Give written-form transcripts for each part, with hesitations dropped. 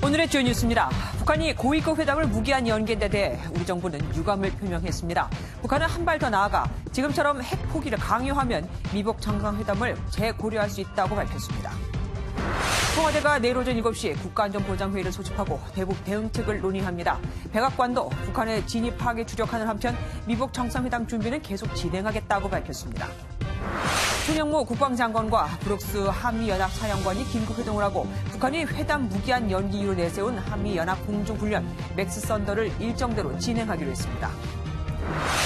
오늘의 주요 뉴스입니다. 북한이 고위급 회담을 무기한 연기에 대해 우리 정부는 유감을 표명했습니다. 북한은 한 발 더 나아가 지금처럼 핵 포기를 강요하면 미북 정상회담을 재고려할 수 있다고 밝혔습니다. 청와대가 내일 오전 7시 국가안전보장회의를 소집하고 대북 대응책을 논의합니다. 백악관도 북한의 진입 파악에 주력하는 한편 미북 정상회담 준비는 계속 진행하겠다고 밝혔습니다. 손영무 국방장관과 브룩스 한미연합사령관이 긴급회동을 하고 북한이 회담 무기한 연기 이유로 내세운 한미연합 공중훈련 맥스 썬더를 일정대로 진행하기로 했습니다.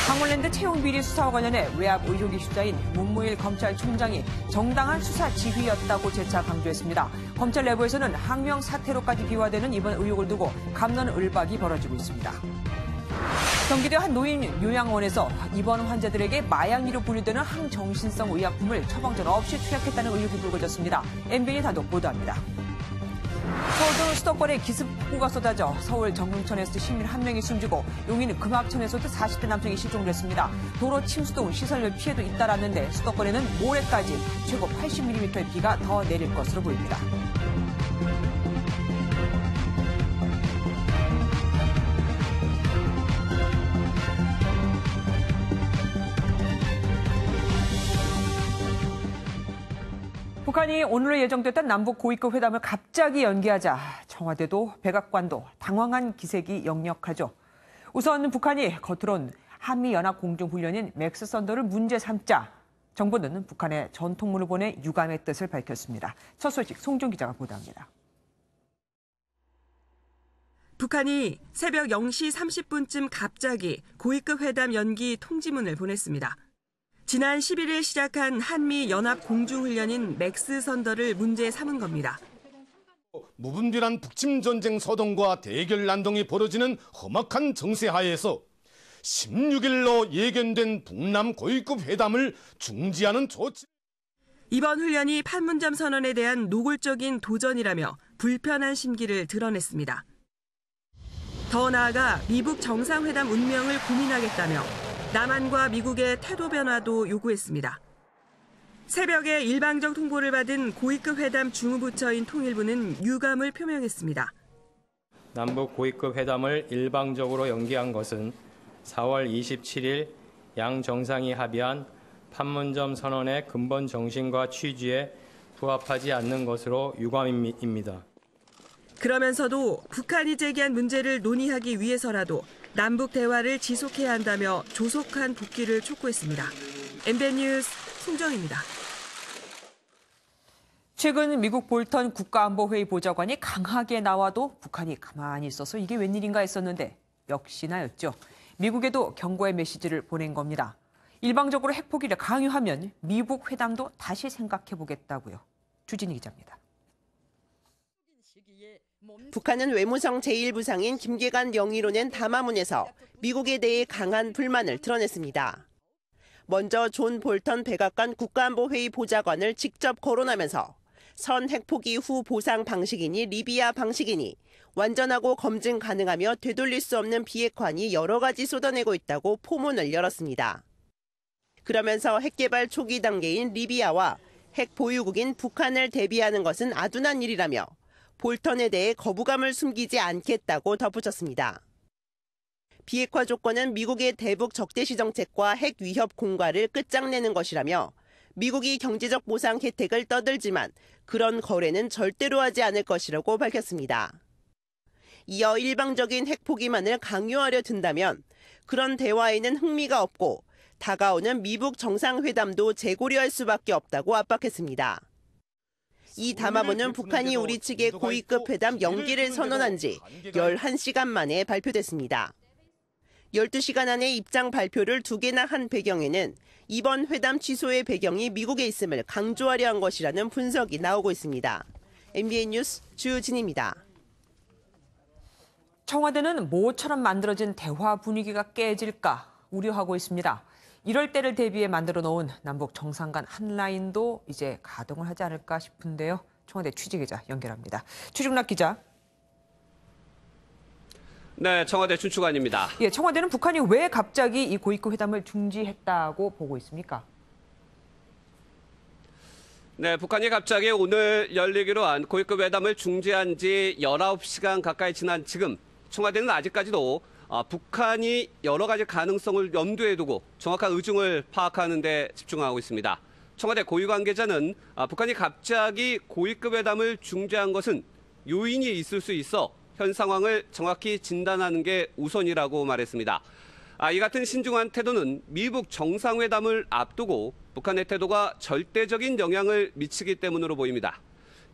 강원랜드 채용비리 수사와 관련해 외압 의혹이 휩싸인 문무일 검찰총장이 정당한 수사 지휘였다고 재차 강조했습니다. 검찰 내부에서는 항명 사태로까지 비화되는 이번 의혹을 두고 갑론을박이 벌어지고 있습니다. 경기도 한 노인 요양원에서 입원 환자들에게 마약리로 분류되는 항정신성 의약품을 처방전 없이 투약했다는 의혹이 불거졌습니다. MBN이 단독 보도합니다. 서울 수도권에 기습폭우가 쏟아져 서울 정릉천에서 시민 1명이 숨지고 용인 금학천에서도 40대 남성이 실종됐습니다. 도로 침수 등 시설물 피해도 잇따랐는데 수도권에는 모레까지 최고 80mm의 비가 더 내릴 것으로 보입니다. 북한이 오늘로 예정됐던 남북 고위급 회담을 갑자기 연기하자 청와대도 백악관도 당황한 기색이 역력하죠. 우선 북한이 겉으론 한미연합공중훈련인 맥스 썬더를 문제 삼자 정부는 북한에 전통문을 보내 유감의 뜻을 밝혔습니다. 첫 소식 송준 기자가 보도합니다. 북한이 새벽 0시 30분쯤 갑자기 고위급 회담 연기 통지문을 보냈습니다. 지난 11일 시작한 한미연합공중훈련인 맥스 썬더를 문제 삼은 겁니다. 무분별한 북침전쟁 서동과 대결 난동이 벌어지는 험악한 정세하에서 16일로 예견된 북남 고위급 회담을 중지하는 조치. 이번 훈련이 판문점 선언에 대한 노골적인 도전이라며 불편한 심기를 드러냈습니다. 더 나아가 미북 정상회담 운명을 고민하겠다며 남한과 미국의 태도 변화도 요구했습니다. 새벽에 일방적 통보를 받은 고위급 회담 주무부처인 통일부는 유감을 표명했습니다. 남북 고위급 회담을 일방적으로 연기한 것은 4월 27일 양 정상이 합의한 판문점 선언의 근본 정신과 취지에 부합하지 않는 것으로 유감입니다. 그러면서도 북한이 제기한 문제를 논의하기 위해서라도 남북 대화를 지속해야 한다며 조속한 복귀를 촉구했습니다. MBN 뉴스 송정입니다. 최근 미국 볼턴 국가안보회의 보좌관이 강하게 나와도 북한이 가만히 있어서 이게 웬일인가 했었는데 역시나였죠. 미국에도 경고의 메시지를 보낸 겁니다. 일방적으로 핵포기를 강요하면 미북 회담도 다시 생각해보겠다고요. 주진희 기자입니다. 북한은 외무성 제1부상인 김계관 영의로 낸 담화문에서 미국에 대해 강한 불만을 드러냈습니다. 먼저 존 볼턴 백악관 국가안보회의 보좌관을 직접 거론하면서 선 핵포기 후 보상 방식이니 리비아 방식이니 완전하고 검증 가능하며 되돌릴 수 없는 비핵화니 여러 가지 쏟아내고 있다고 포문을 열었습니다. 그러면서 핵개발 초기 단계인 리비아와 핵 보유국인 북한을 대비하는 것은 아둔한 일이라며 볼턴에 대해 거부감을 숨기지 않겠다고 덧붙였습니다. 비핵화 조건은 미국의 대북 적대시 정책과 핵 위협 공갈을 끝장내는 것이라며 미국이 경제적 보상 혜택을 떠들지만 그런 거래는 절대로 하지 않을 것이라고 밝혔습니다. 이어 일방적인 핵 포기만을 강요하려 든다면 그런 대화에는 흥미가 없고 다가오는 미북 정상회담도 재고려할 수밖에 없다고 압박했습니다. 이 담화문은 북한이 우리 측의 고위급 회담 연기를 선언한 지 11시간 만에 발표됐습니다. 12시간 안에 입장 발표를 2개나 한 배경에는 이번 회담 취소의 배경이 미국에 있음을 강조하려 한 것이라는 분석이 나오고 있습니다. MBN 뉴스 주진희입니다. 청와대는 모처럼 만들어진 대화 분위기가 깨질까 우려하고 있습니다. 이럴 때를 대비해 만들어 놓은 남북 정상 간 한라인도 이제 가동을 하지 않을까 싶은데요. 청와대 취재기자 연결합니다. 최중락 기자. 네, 청와대 춘추관입니다. 예, 청와대는 북한이 왜 갑자기 이 고위급 회담을 중지했다고 보고 있습니까? 네, 북한이 갑자기 오늘 열리기로 한 고위급 회담을 중지한 지 19시간 가까이 지난 지금 청와대는 아직까지도 북한이 여러 가지 가능성을 염두에 두고 정확한 의중을 파악하는 데 집중하고 있습니다. 청와대 고위 관계자는 북한이 갑자기 고위급 회담을 중지한 것은 요인이 있을 수 있어 현 상황을 정확히 진단하는 게 우선이라고 말했습니다. 이 같은 신중한 태도는 미북 정상회담을 앞두고 북한의 태도가 절대적인 영향을 미치기 때문으로 보입니다.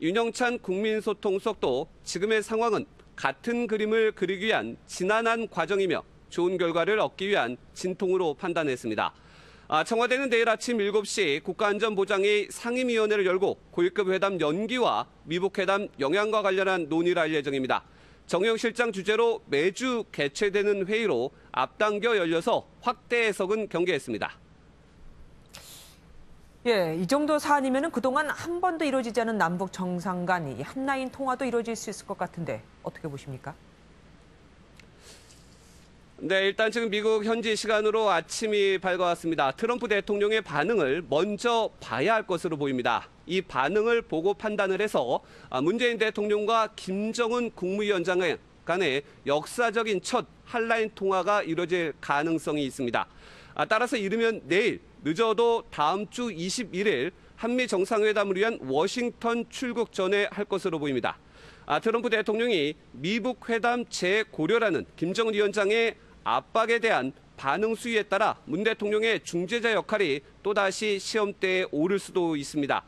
윤영찬 국민소통수석도 지금의 상황은 같은 그림을 그리기 위한 지난한 과정이며 좋은 결과를 얻기 위한 진통으로 판단했습니다. 청와대는 내일 아침 7시 국가안전보장회 상임위원회를 열고 고위급 회담 연기와 미북 회담 영향과 관련한 논의를 할 예정입니다. 정영 실장 주재로 매주 개최되는 회의로 앞당겨 열려서 확대 해석은 경계했습니다. 예, 이 정도 사안이면 그동안 한 번도 이루어지지 않은 남북 정상 간 한라인 통화도 이루어질 수 있을 것 같은데 어떻게 보십니까? 네, 일단 지금 미국 현지 시간으로 아침이 밝아왔습니다. 트럼프 대통령의 반응을 먼저 봐야 할 것으로 보입니다. 이 반응을 보고 판단을 해서 문재인 대통령과 김정은 국무위원장 간의 역사적인 첫 한라인 통화가 이루어질 가능성이 있습니다. 따라서 이르면 내일, 늦어도 다음 주 21일 한미 정상회담을 위한 워싱턴 출국 전에 할 것으로 보입니다. 트럼프 대통령이 미북 회담 재고려라는 김정은 위원장의 압박에 대한 반응 수위에 따라 문 대통령의 중재자 역할이 또다시 시험대에 오를 수도 있습니다.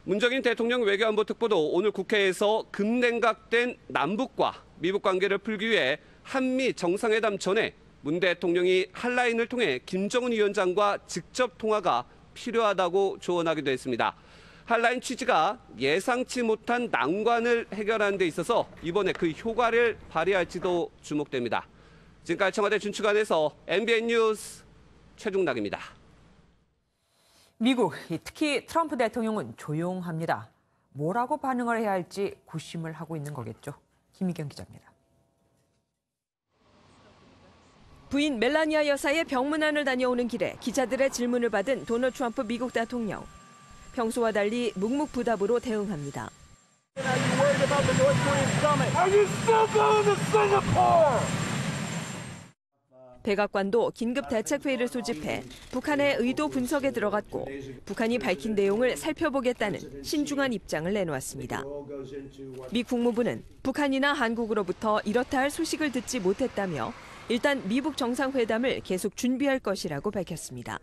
문정인 대통령 외교안보 특보도 오늘 국회에서 급냉각된 남북과 미북 관계를 풀기 위해 한미 정상회담 전에 문 대통령이 한라인을 통해 김정은 위원장과 직접 통화가 필요하다고 조언하기도 했습니다. 한라인 취지가 예상치 못한 난관을 해결하는 데 있어서 이번에 그 효과를 발휘할지도 주목됩니다. 지금까지 청와대 준축안에서 MBN 뉴스 최중락입니다. 미국, 특히 트럼프 대통령은 조용합니다. 뭐라고 반응을 해야 할지 고심을 하고 있는 거겠죠. 김희경 기자입니다. 부인 멜라니아 여사의 병문안을 다녀오는 길에 기자들의 질문을 받은 도널드 트럼프 미국 대통령. 평소와 달리 묵묵부답으로 대응합니다. 백악관도 긴급 대책회의를 소집해 북한의 의도 분석에 들어갔고 북한이 밝힌 내용을 살펴보겠다는 신중한 입장을 내놓았습니다. 미 국무부는 북한이나 한국으로부터 이렇다 할 소식을 듣지 못했다며 일단 미북 정상회담을 계속 준비할 것이라고 밝혔습니다.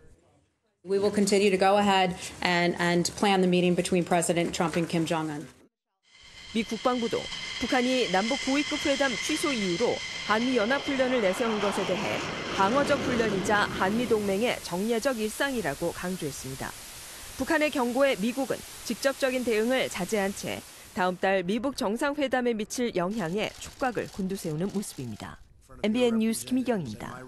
We will continue to go ahead and plan the meeting between President Trump and Kim Jong-un. 미 국방부도 북한이 남북 고위급 회담 취소 이후로 한미연합훈련을 내세운 것에 대해 방어적 훈련이자 한미동맹의 정례적 일상이라고 강조했습니다. 북한의 경고에 미국은 직접적인 대응을 자제한 채 다음 달 미북 정상회담에 미칠 영향에 촉각을 곤두세우는 모습입니다. MBN 뉴스 김희경입니다.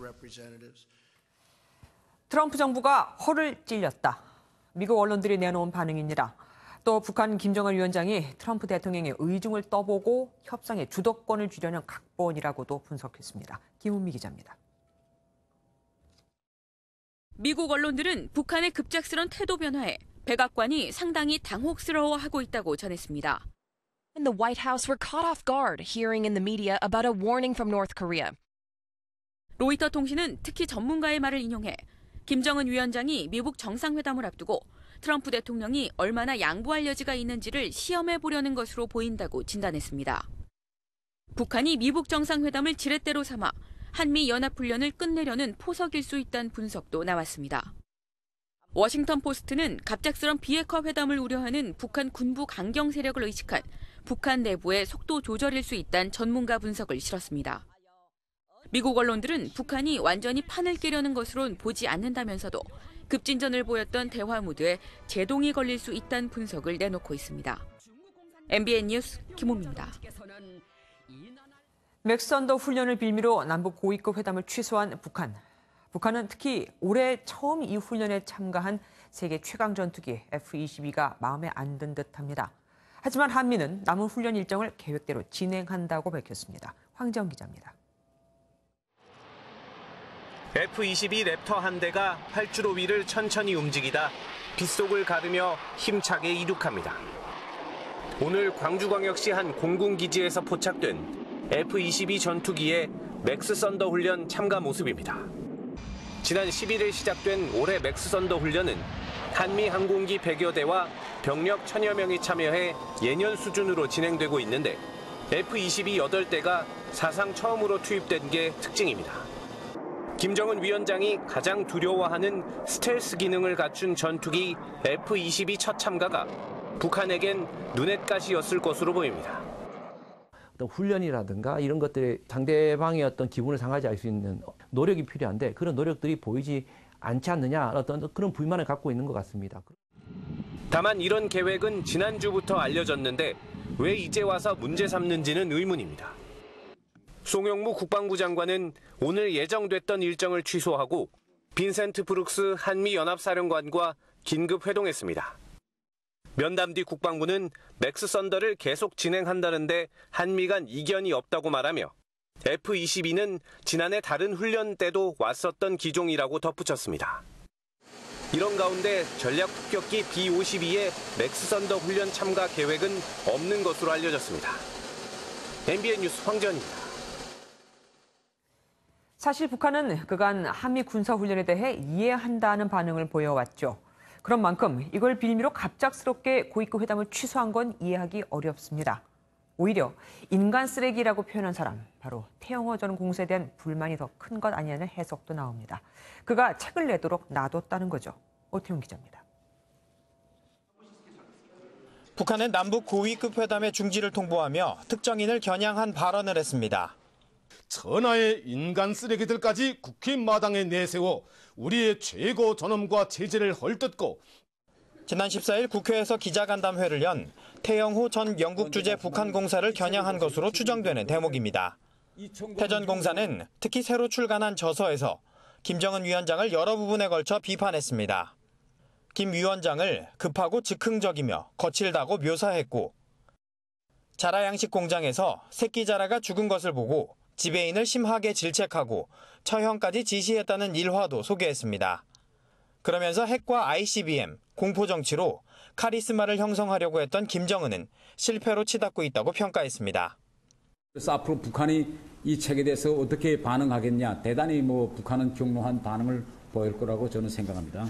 트럼프 정부가 허를 찔렸다. 미국 언론들이 내놓은 반응입니다. 또 북한 김정은 위원장이 트럼프 대통령의 의중을 떠보고 협상에 주도권을 쥐려는 각본이라고도 분석했습니다. 김은미 기자입니다. 미국 언론들은 북한의 급작스런 태도 변화에 백악관이 상당히 당혹스러워하고 있다고 전했습니다. And the White House were caught off guard hearing in the media about a warning from North Korea. 로이터 통신은 특히 전문가의 말을 인용해 김정은 위원장이 미북 정상회담을 앞두고 트럼프 대통령이 얼마나 양보할 여지가 있는지를 시험해 보려는 것으로 보인다고 진단했습니다. 북한이 미북 정상회담을 지렛대로 삼아 한미 연합훈련을 끝내려는 포석일 수 있다는 분석도 나왔습니다. 워싱턴 포스트는 갑작스런 비핵화 회담을 우려하는 북한 군부 강경 세력을 의식한 북한 내부의 속도 조절일 수 있다는 전문가 분석을 실었습니다. 미국 언론들은 북한이 완전히 판을 깨려는 것으론 보지 않는다면서도 급진전을 보였던 대화 무드에 제동이 걸릴 수 있다는 분석을 내놓고 있습니다. MBN 뉴스 김호입니다. 맥선더 훈련을 빌미로 남북 고위급 회담을 취소한 북한. 북한은 특히 올해 처음 이 훈련에 참가한 세계 최강 전투기 F-22가 마음에 안 든 듯합니다. 하지만 한미는 남은 훈련 일정을 계획대로 진행한다고 밝혔습니다. 황재영 기자입니다. F-22 랩터 한 대가 활주로 위를 천천히 움직이다 빗속을 가르며 힘차게 이륙합니다. 오늘 광주광역시 한 공군기지에서 포착된 F-22 전투기의 맥스 썬더 훈련 참가 모습입니다. 지난 11일 시작된 올해 맥스 썬더 훈련은 한미 항공기 100여 대와 병력 1000여 명이 참여해 예년 수준으로 진행되고 있는데 F-22 8대가 사상 처음으로 투입된 게 특징입니다. 김정은 위원장이 가장 두려워하는 스텔스 기능을 갖춘 전투기 F-22 첫 참가가 북한에겐 눈엣가시였을 것으로 보입니다. 어떤 훈련이라든가 이런 것들이 상대방의 어떤 기분을 상하지 않을 수 있는 노력이 필요한데 그런 노력들이 보이지 않지 않느냐 어떤 그런 불만을 갖고 있는 것 같습니다. 다만 이런 계획은 지난주부터 알려졌는데 왜 이제 와서 문제 삼는지는 의문입니다. 송영무 국방부 장관은 오늘 예정됐던 일정을 취소하고 빈센트 브룩스 한미연합사령관과 긴급 회동했습니다. 면담 뒤 국방부는 맥스 썬더를 계속 진행한다는데 한미 간 이견이 없다고 말하며 F-22는 지난해 다른 훈련 때도 왔었던 기종이라고 덧붙였습니다. 이런 가운데 전략 폭격기 B-52의 맥스 썬더 훈련 참가 계획은 없는 것으로 알려졌습니다. MBN 뉴스 황재현입니다. 사실 북한은 그간 한미 군사훈련에 대해 이해한다는 반응을 보여왔죠. 그런 만큼 이걸 빌미로 갑작스럽게 고위급 회담을 취소한 건 이해하기 어렵습니다. 오히려 인간 쓰레기라고 표현한 사람, 바로 태영호 전 공사에 대한 불만이 더 큰 것 아니냐는 해석도 나옵니다. 그가 책을 내도록 놔뒀다는 거죠. 오태훈 기자입니다. 북한은 남북 고위급 회담의 중지를 통보하며 특정인을 겨냥한 발언을 했습니다. 천하의 인간 쓰레기들까지 국회 마당에 내세워 우리의 최고 존엄과 체제를 헐뜯고 지난 14일 국회에서 기자간담회를 연 태영호 전 영국 주재 북한 공사를 겨냥한 것으로 추정되는 대목입니다. 태 전 공사는 특히 새로 출간한 저서에서 김정은 위원장을 여러 부분에 걸쳐 비판했습니다. 김 위원장을 급하고 즉흥적이며 거칠다고 묘사했고 자라 양식 공장에서 새끼 자라가 죽은 것을 보고 지배인을 심하게 질책하고 처형까지 지시했다는 일화도 소개했습니다. 그러면서 핵과 ICBM, 공포정치로 카리스마를 형성하려고 했던 김정은은 실패로 치닫고 있다고 평가했습니다. 그래서 앞으로 북한이 이 책에 대해서 어떻게 반응하겠냐, 대단히 북한은 격노한 반응을 보일 거라고 저는 생각합니다.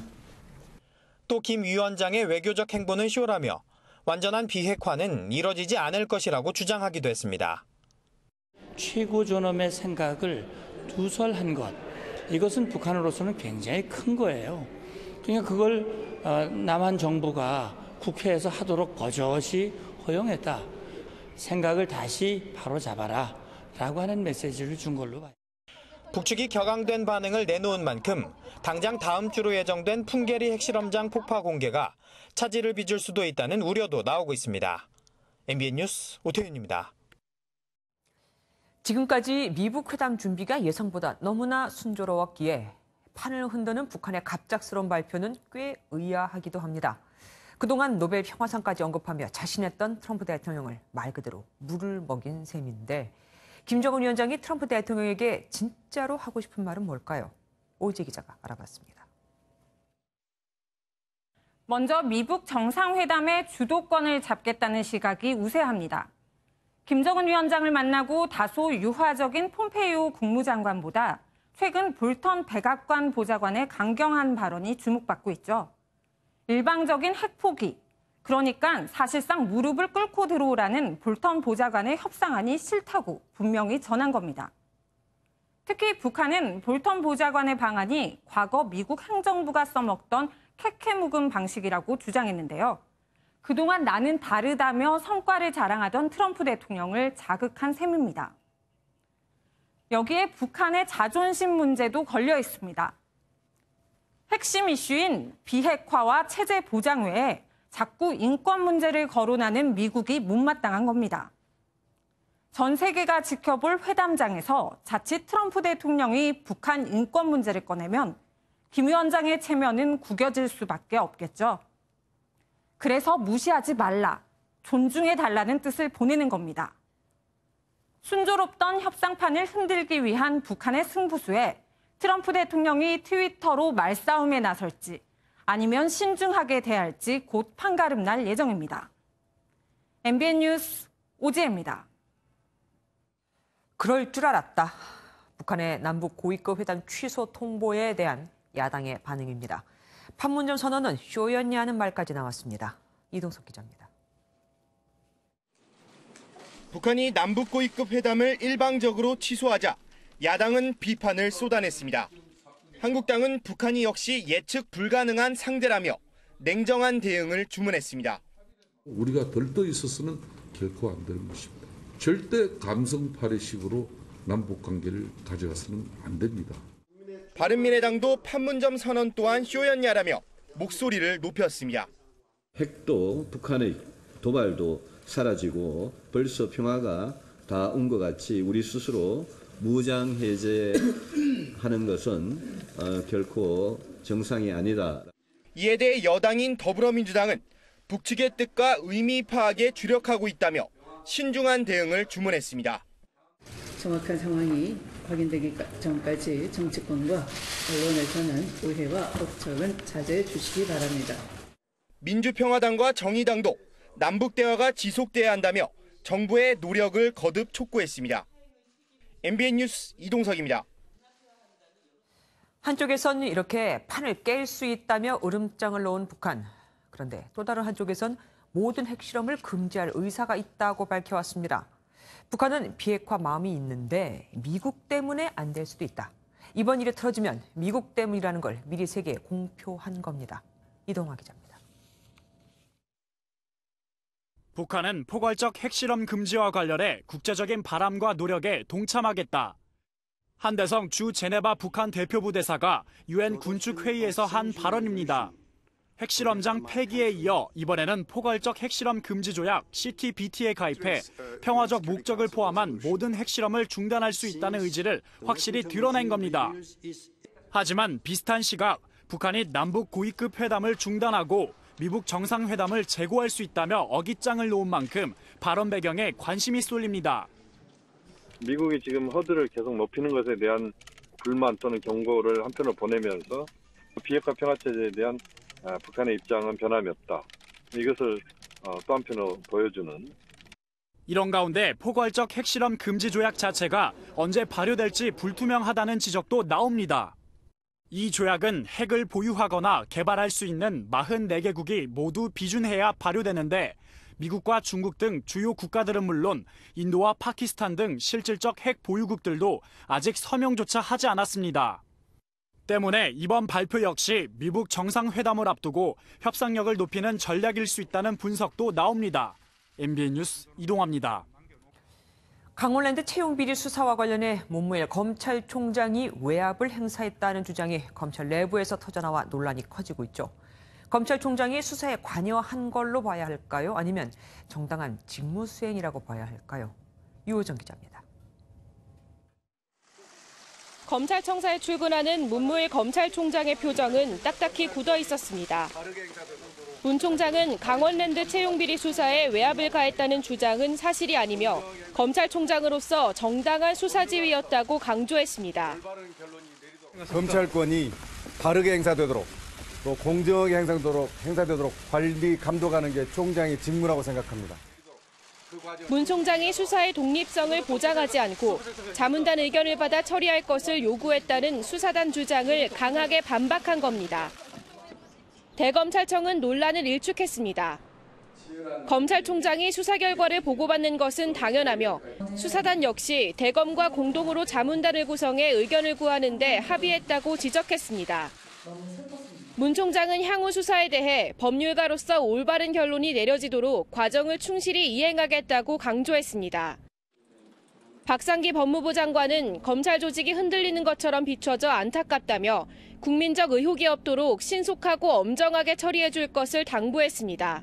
또 김 위원장의 외교적 행보는 쇼라며 완전한 비핵화는 이뤄지지 않을 것이라고 주장하기도 했습니다. 최고 존엄의 생각을 누설한 것, 이것은 북한으로서는 굉장히 큰 거예요. 그러니까 그걸 남한 정부가 국회에서 하도록 버젓이 허용했다. 생각을 다시 바로잡아라 라고 하는 메시지를 준 걸로 봐요. 북측이 격앙된 반응을 내놓은 만큼 당장 다음 주로 예정된 풍계리 핵실험장 폭파 공개가 차질을 빚을 수도 있다는 우려도 나오고 있습니다. MBN 뉴스 오태윤입니다. 지금까지 미북 회담 준비가 예상보다 너무나 순조로웠기에 판을 흔드는 북한의 갑작스러운 발표는 꽤 의아하기도 합니다. 그동안 노벨 평화상까지 언급하며 자신했던 트럼프 대통령을 말 그대로 물을 먹인 셈인데 김정은 위원장이 트럼프 대통령에게 진짜로 하고 싶은 말은 뭘까요? 오재 기자가 알아봤습니다. 먼저 미북 정상회담의 주도권을 잡겠다는 시각이 우세합니다. 김정은 위원장을 만나고 다소 유화적인 폼페이오 국무장관보다 최근 볼턴 백악관 보좌관의 강경한 발언이 주목받고 있죠. 일방적인 핵 포기, 그러니까 사실상 무릎을 꿇고 들어오라는 볼턴 보좌관의 협상안이 싫다고 분명히 전한 겁니다. 특히 북한은 볼턴 보좌관의 방안이 과거 미국 행정부가 써먹던 캐캐묵음 방식이라고 주장했는데요. 그동안 나는 다르다며 성과를 자랑하던 트럼프 대통령을 자극한 셈입니다. 여기에 북한의 자존심 문제도 걸려 있습니다. 핵심 이슈인 비핵화와 체제 보장 외에 자꾸 인권 문제를 거론하는 미국이 못마땅한 겁니다. 전 세계가 지켜볼 회담장에서 자칫 트럼프 대통령이 북한 인권 문제를 꺼내면 김 위원장의 체면은 구겨질 수밖에 없겠죠. 그래서 무시하지 말라, 존중해달라는 뜻을 보내는 겁니다. 순조롭던 협상판을 흔들기 위한 북한의 승부수에 트럼프 대통령이 트위터로 말싸움에 나설지 아니면 신중하게 대할지 곧 판가름 날 예정입니다. MBN 뉴스 오지혜입니다. 그럴 줄 알았다. 북한의 남북 고위급 회담 취소 통보에 대한 야당의 반응입니다. 판문점 선언은 쇼였냐는 말까지 나왔습니다. 이동석 기자입니다. 북한이 남북 고위급 회담을 일방적으로 취소하자 야당은 비판을 쏟아냈습니다. 한국당은 북한이 역시 예측 불가능한 상대라며 냉정한 대응을 주문했습니다. 우리가 들떠 있어서는 결코 안 되는 것입니다. 절대 감성파리식으로 남북관계를 가져가서는 안 됩니다. 바른미래당도 판문점 선언 또한 쇼였냐라며 목소리를 높였습니다. 핵도 북한의 도발도 사라지고 벌써 평화가 다 온 것 같이 우리 스스로 무장 해제하는 것은 결코 정상이 아니다. 이에 대해 여당인 더불어민주당은 북측의 뜻과 의미 파악에 주력하고 있다며 신중한 대응을 주문했습니다. 정확한 상황이 확인되기 전까지 정치권과 언론에서는 오해와 억측은 자제해 주시기 바랍니다. 민주평화당과 정의당도 남북 대화가 지속돼야 한다며 정부의 노력을 거듭 촉구했습니다. MBN 뉴스 이동석입니다. 한쪽에선 이렇게 판을 깰 수 있다며 으름장을 놓은 북한. 그런데 또 다른 한쪽에선 모든 핵실험을 금지할 의사가 있다고 밝혀왔습니다. 북한은 비핵화 마음이 있는데 미국 때문에 안 될 수도 있다. 이번 일이 터지면 미국 때문이라는 걸 미리 세계에 공표한 겁니다. 이동화 기자입니다. 북한은 포괄적 핵실험 금지와 관련해 국제적인 바람과 노력에 동참하겠다. 한대성 주 제네바 북한 대표부 대사가 유엔 군축회의에서 한 발언입니다. 핵실험장 폐기에 이어 이번에는 포괄적 핵실험 금지 조약 CTBT에 가입해 평화적 목적을 포함한 모든 핵실험을 중단할 수 있다는 의지를 확실히 드러낸 겁니다. 하지만 비슷한 시각 북한이 남북 고위급 회담을 중단하고 미북 정상회담을 재고할 수 있다며 어깃장을 놓은 만큼 발언 배경에 관심이 쏠립니다. 미국이 지금 허들을 계속 높이는 것에 대한 불만 또는 경고를 한편으로 보내면서 비핵화 평화체제에 대한 북한의 입장은 변함이 없다. 이것을 또 한편으로 보여주는. 이런 가운데 포괄적 핵실험 금지 조약 자체가 언제 발효될지 불투명하다는 지적도 나옵니다. 이 조약은 핵을 보유하거나 개발할 수 있는 44개국이 모두 비준해야 발효되는데 미국과 중국 등 주요 국가들은 물론 인도와 파키스탄 등 실질적 핵 보유국들도 아직 서명조차 하지 않았습니다. 때문에 이번 발표 역시 미북 정상회담을 앞두고 협상력을 높이는 전략일 수 있다는 분석도 나옵니다. MBN 뉴스 이동화입니다. 강원랜드 채용비리 수사와 관련해 문무일 검찰총장이 외압을 행사했다는 주장이 검찰 내부에서 터져나와 논란이 커지고 있죠. 검찰총장이 수사에 관여한 걸로 봐야 할까요? 아니면 정당한 직무수행이라고 봐야 할까요? 유호정 기자입니다. 검찰청사에 출근하는 문무일 검찰총장의 표정은 딱딱히 굳어 있었습니다. 문 총장은 강원랜드 채용비리 수사에 외압을 가했다는 주장은 사실이 아니며 검찰총장으로서 정당한 수사 지휘였다고 강조했습니다. 검찰권이 바르게 행사되도록 또 공정하게 행사되도록 관리 감독하는 게 총장의 직무라고 생각합니다. 문 총장이 수사의 독립성을 보장하지 않고 자문단 의견을 받아 처리할 것을 요구했다는 수사단 주장을 강하게 반박한 겁니다. 대검찰청은 논란을 일축했습니다. 검찰총장이 수사 결과를 보고받는 것은 당연하며 수사단 역시 대검과 공동으로 자문단을 구성해 의견을 구하는 데 합의했다고 지적했습니다. 문 총장은 향후 수사에 대해 법률가로서 올바른 결론이 내려지도록 과정을 충실히 이행하겠다고 강조했습니다. 박상기 법무부 장관은 검찰 조직이 흔들리는 것처럼 비춰져 안타깝다며 국민적 의혹이 없도록 신속하고 엄정하게 처리해 줄 것을 당부했습니다.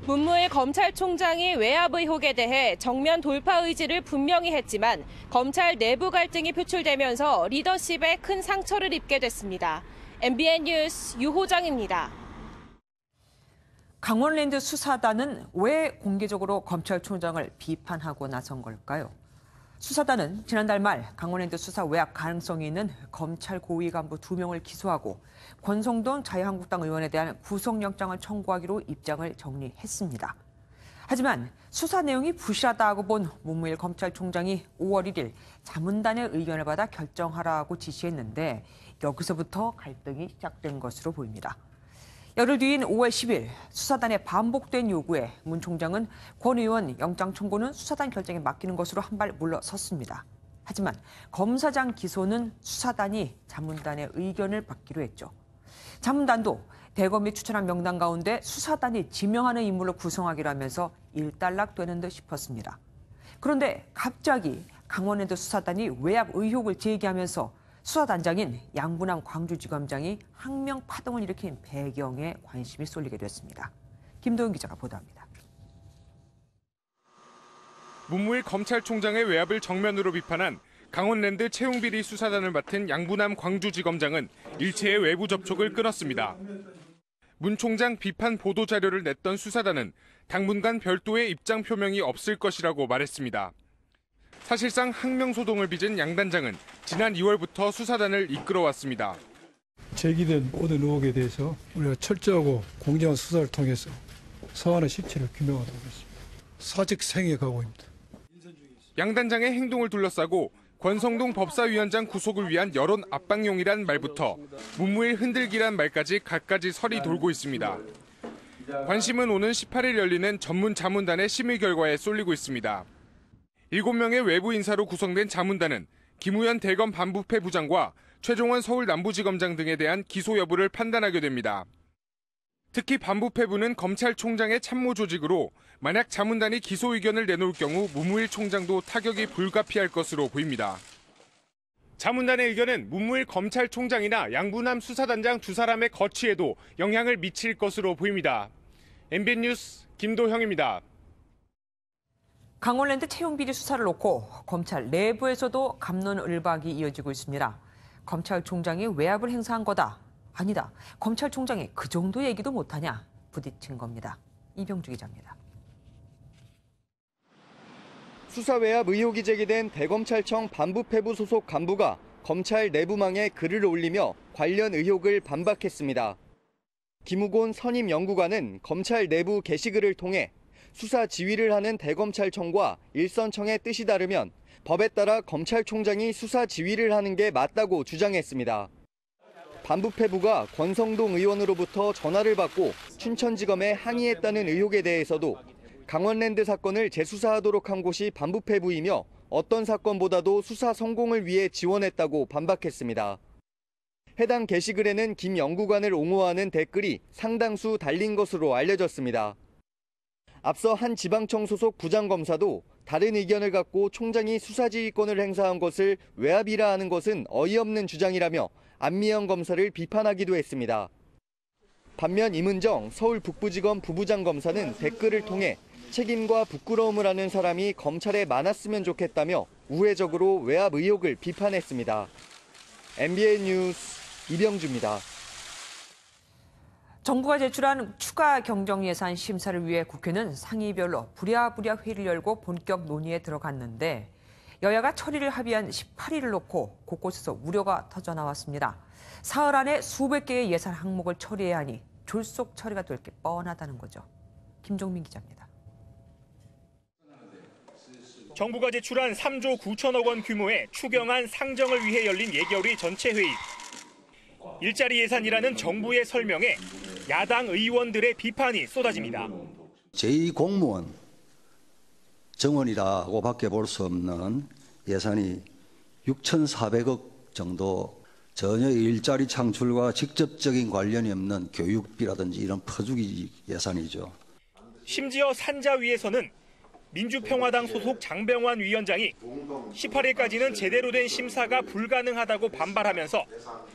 문무일 검찰총장이 외압 의혹에 대해 정면 돌파 의지를 분명히 했지만 검찰 내부 갈등이 표출되면서 리더십에 큰 상처를 입게 됐습니다. MBN 뉴스 유호정입니다. 강원랜드 수사단은 왜 공개적으로 검찰총장을 비판하고 나선 걸까요? 수사단은 지난달 말 강원랜드 수사 외압 가능성이 있는 검찰 고위 간부 2명을 기소하고 권성동 자유한국당 의원에 대한 구속영장을 청구하기로 입장을 정리했습니다. 하지만 수사 내용이 부실하다고 본 문무일 검찰총장이 5월 1일 자문단의 의견을 받아 결정하라고 지시했는데 여기서부터 갈등이 시작된 것으로 보입니다. 열흘 뒤인 5월 10일 수사단의 반복된 요구에 문 총장은 권 의원 영장 청구는 수사단 결정에 맡기는 것으로 한 발 물러섰습니다. 하지만 검사장 기소는 수사단이 자문단의 의견을 받기로 했죠. 자문단도 대검이 추천한 명단 가운데 수사단이 지명하는 인물로 구성하기로 하면서 일단락되는 듯 싶었습니다. 그런데 갑자기 강원랜드 수사단이 외압 의혹을 제기하면서 수사단장인 양부남 광주지검장이 항명 파동을 일으킨 배경에 관심이 쏠리게 됐습니다. 김도윤 기자가 보도합니다. 문무일 검찰총장의 외압을 정면으로 비판한 강원랜드 채용비리 수사단을 맡은 양부남 광주지검장은 일체의 외부 접촉을 끊었습니다. 문 총장 비판 보도 자료를 냈던 수사단은 당분간 별도의 입장 표명이 없을 것이라고 말했습니다. 사실상 항명소동을 빚은 양 단장은 지난 2월부터 수사단을 이끌어왔습니다. 제기된 모든 의혹에 대해서 우리가 철저하고 공정한 수사를 통해서 사안의 실체를 규명하도록 하겠습니다. 사직 생각하고 있습니다. 양 단장의 행동을 둘러싸고 권성동 법사위원장 구속을 위한 여론 압박용이란 말부터 문무일 흔들기란 말까지 갖가지 설이 돌고 있습니다. 관심은 오는 18일 열리는 전문 자문단의 심의 결과에 쏠리고 있습니다. 7명의 외부 인사로 구성된 자문단은 김우현 대검 반부패 부장과 최종원 서울 남부지검장 등에 대한 기소 여부를 판단하게 됩니다. 특히 반부패부는 검찰총장의 참모 조직으로 만약 자문단이 기소 의견을 내놓을 경우 문무일 총장도 타격이 불가피할 것으로 보입니다. 자문단의 의견은 문무일 검찰총장이나 양부남 수사단장 두 사람의 거취에도 영향을 미칠 것으로 보입니다. MBN 뉴스 김도형입니다. 강원랜드 채용비리 수사를 놓고 검찰 내부에서도 갑론을박이 이어지고 있습니다. 검찰총장이 외압을 행사한 거다. 아니다. 검찰총장이 그 정도 얘기도 못하냐. 부딪힌 겁니다. 이병주 기자입니다. 수사 외압 의혹이 제기된 대검찰청 반부패부 소속 간부가 검찰 내부망에 글을 올리며 관련 의혹을 반박했습니다. 김우곤 선임 연구관은 검찰 내부 게시글을 통해 수사 지휘를 하는 대검찰청과 일선청의 뜻이 다르면 법에 따라 검찰총장이 수사 지휘를 하는 게 맞다고 주장했습니다. 반부패부가 권성동 의원으로부터 전화를 받고 춘천지검에 항의했다는 의혹에 대해서도 강원랜드 사건을 재수사하도록 한 곳이 반부패부이며 어떤 사건보다도 수사 성공을 위해 지원했다고 반박했습니다. 해당 게시글에는 김 연구관을 옹호하는 댓글이 상당수 달린 것으로 알려졌습니다. 앞서 한 지방청 소속 부장검사도 다른 의견을 갖고 총장이 수사지휘권을 행사한 것을 외압이라 하는 것은 어이없는 주장이라며 안미영 검사를 비판하기도 했습니다. 반면 임은정 서울 북부지검 부부장 검사는 댓글을 통해 책임과 부끄러움을 아는 사람이 검찰에 많았으면 좋겠다며 우회적으로 외압 의혹을 비판했습니다. MBN 뉴스 이병주입니다. 정부가 제출한 추가 경정 예산 심사를 위해 국회는 상임별로 부랴부랴 회의를 열고 본격 논의에 들어갔는데 여야가 처리를 합의한 18일을 놓고 곳곳에서 우려가 터져나왔습니다. 사흘 안에 수백 개의 예산 항목을 처리해야 하니 졸속 처리가 될 게 뻔하다는 거죠. 김종민 기자입니다. 정부가 제출한 3조 9천억 원 규모의 추경안 상정을 위해 열린 예결위 전체 회의. 일자리 예산이라는 정부의 설명에 야당 의원들의 비판이 쏟아집니다. 제2공무원 정원이라고밖에 볼 수 없는 예산이 6,400억 정도 전혀 일자리 창출과 직접적인 관련이 없는 교육비라든지 이런 퍼주기 예산이죠. 심지어 산자 위에서는 민주평화당 소속 장병완 위원장이 18일까지는 제대로 된 심사가 불가능하다고 반발하면서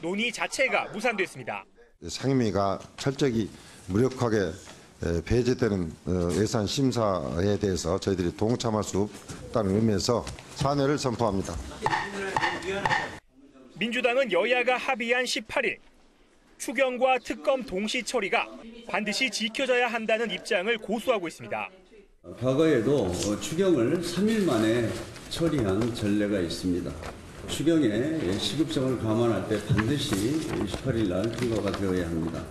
논의 자체가 무산됐습니다. 상임위가 철저히 무력하게 배제되는 예산 심사에 대해서 저희들이 동참할 수 없다는 의미에서 사퇴를 선포합니다. 민주당은 여야가 합의한 18일 추경과 특검 동시 처리가 반드시 지켜져야 한다는 입장을 고수하고 있습니다. 과거에도 추경을 3일 만에 처리한 전례가 있습니다. 추경의 시급성을 감안할 때 반드시 28일 날 통과가 되어야 합니다.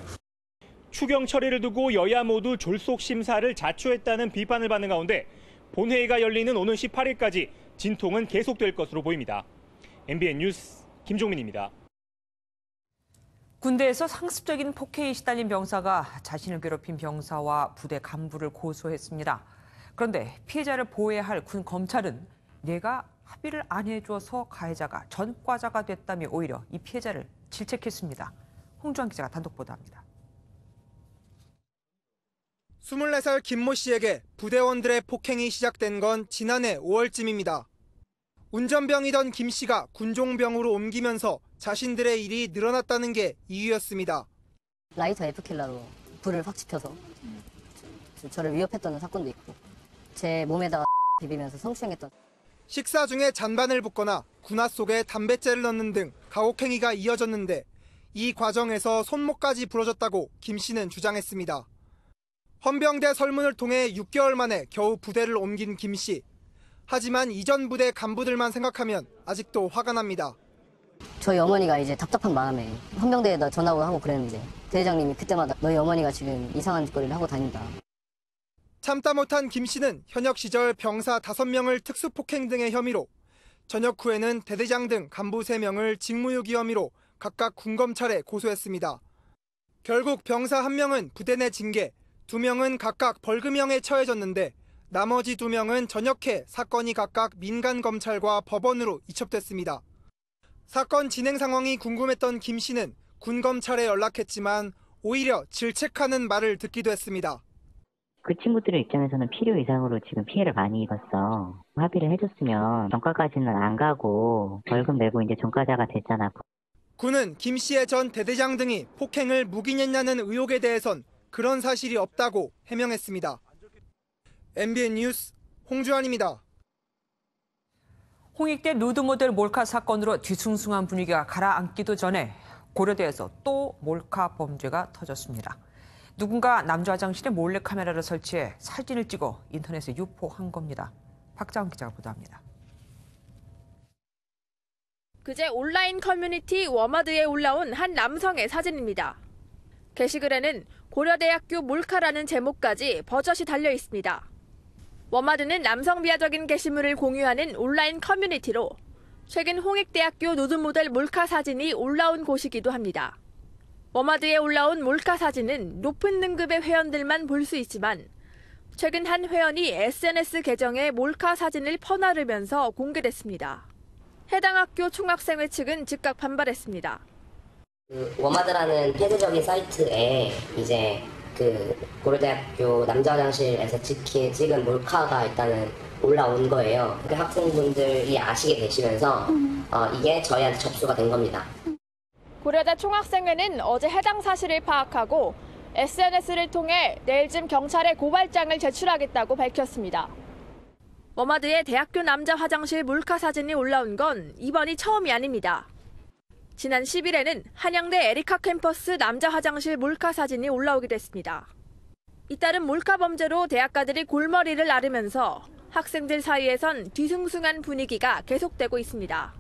추경 처리를 두고 여야 모두 졸속 심사를 자초했다는 비판을 받는 가운데 본회의가 열리는 오는 18일까지 진통은 계속될 것으로 보입니다. MBN 뉴스 김종민입니다. 군대에서 상습적인 폭행에 시달린 병사가 자신을 괴롭힌 병사와 부대 간부를 고소했습니다. 그런데 피해자를 보호해야 할 군 검찰은 내가 합의를 안 해줘서 가해자가 전과자가 됐다며 오히려 이 피해자를 질책했습니다. 홍주환 기자가 단독 보도합니다. 24살 김모 씨에게 부대원들의 폭행이 시작된 건 지난해 5월쯤입니다. 운전병이던 김 씨가 군종병으로 옮기면서 자신들의 일이 늘어났다는 게 이유였습니다. 라이터 F킬러로 불을 확 지펴서 저를 위협했던 사건도 있고 제 몸에다가 비비면서 성추행했던. 식사 중에 잔반을 붓거나 군화 속에 담뱃재를 넣는 등 가혹행위가 이어졌는데 이 과정에서 손목까지 부러졌다고 김 씨는 주장했습니다. 헌병대 설문을 통해 6개월 만에 겨우 부대를 옮긴 김 씨. 하지만 이전 부대 간부들만 생각하면 아직도 화가 납니다. 저희 어머니가 이제 답답한 마음에 헌병대에다 전화를 하고 그랬는데 대대장님이 그때마다 너희 어머니가 지금 이상한 짓거리를 하고 다닌다. 참다 못한 김 씨는 현역 시절 병사 5명을 특수폭행 등의 혐의로, 전역 후에는 대대장 등 간부 3명을 직무유기 혐의로 각각 군검찰에 고소했습니다. 결국 병사 1명은 부대 내 징계, 2명은 각각 벌금형에 처해졌는데 나머지 2명은 전역해 사건이 각각 민간검찰과 법원으로 이첩됐습니다. 사건 진행 상황이 궁금했던 김 씨는 군검찰에 연락했지만 오히려 질책하는 말을 듣기도 했습니다. 그 친구들의 입장에서는 필요 이상으로 지금 피해를 많이 입었어. 합의를 해줬으면 전과까지는 안 가고 벌금 내고 이제 전과자가 됐잖아. 군은 김 씨의 전 대대장 등이 폭행을 묵인했냐는 의혹에 대해선 그런 사실이 없다고 해명했습니다. MBN 뉴스 홍주환입니다. 홍익대 누드모델 몰카 사건으로 뒤숭숭한 분위기가 가라앉기도 전에 고려대에서 또 몰카 범죄가 터졌습니다. 누군가 남자 화장실에 몰래카메라를 설치해 사진을 찍어 인터넷에 유포한 겁니다. 박자원 기자가 보도합니다. 그제 온라인 커뮤니티 워마드에 올라온 한 남성의 사진입니다. 게시글에는 고려대학교 몰카라는 제목까지 버젓이 달려 있습니다. 워마드는 남성 비하적인 게시물을 공유하는 온라인 커뮤니티로 최근 홍익대학교 누드모델 몰카 사진이 올라온 곳이기도 합니다. 워마드에 올라온 몰카 사진은 높은 등급의 회원들만 볼 수 있지만 최근 한 회원이 SNS 계정에 몰카 사진을 퍼나르면서 공개됐습니다. 해당 학교 총학생회 측은 즉각 반발했습니다. 워마드라는 폐쇄적인 사이트에 이제 고려대학교 남자 화장실에서 찍은 몰카가 일단은 올라온 거예요. 그 학생분들이 아시게 되시면서 이게 저희한테 접수가 된 겁니다. 고려대 총학생회는 어제 해당 사실을 파악하고 SNS를 통해 내일쯤 경찰에 고발장을 제출하겠다고 밝혔습니다. 워마드의 대학교 남자 화장실 몰카 사진이 올라온 건 이번이 처음이 아닙니다. 지난 10일에는 한양대 에리카 캠퍼스 남자 화장실 몰카 사진이 올라오기도 했습니다. 잇따른 몰카 범죄로 대학가들이 골머리를 앓으면서 학생들 사이에선 뒤숭숭한 분위기가 계속되고 있습니다.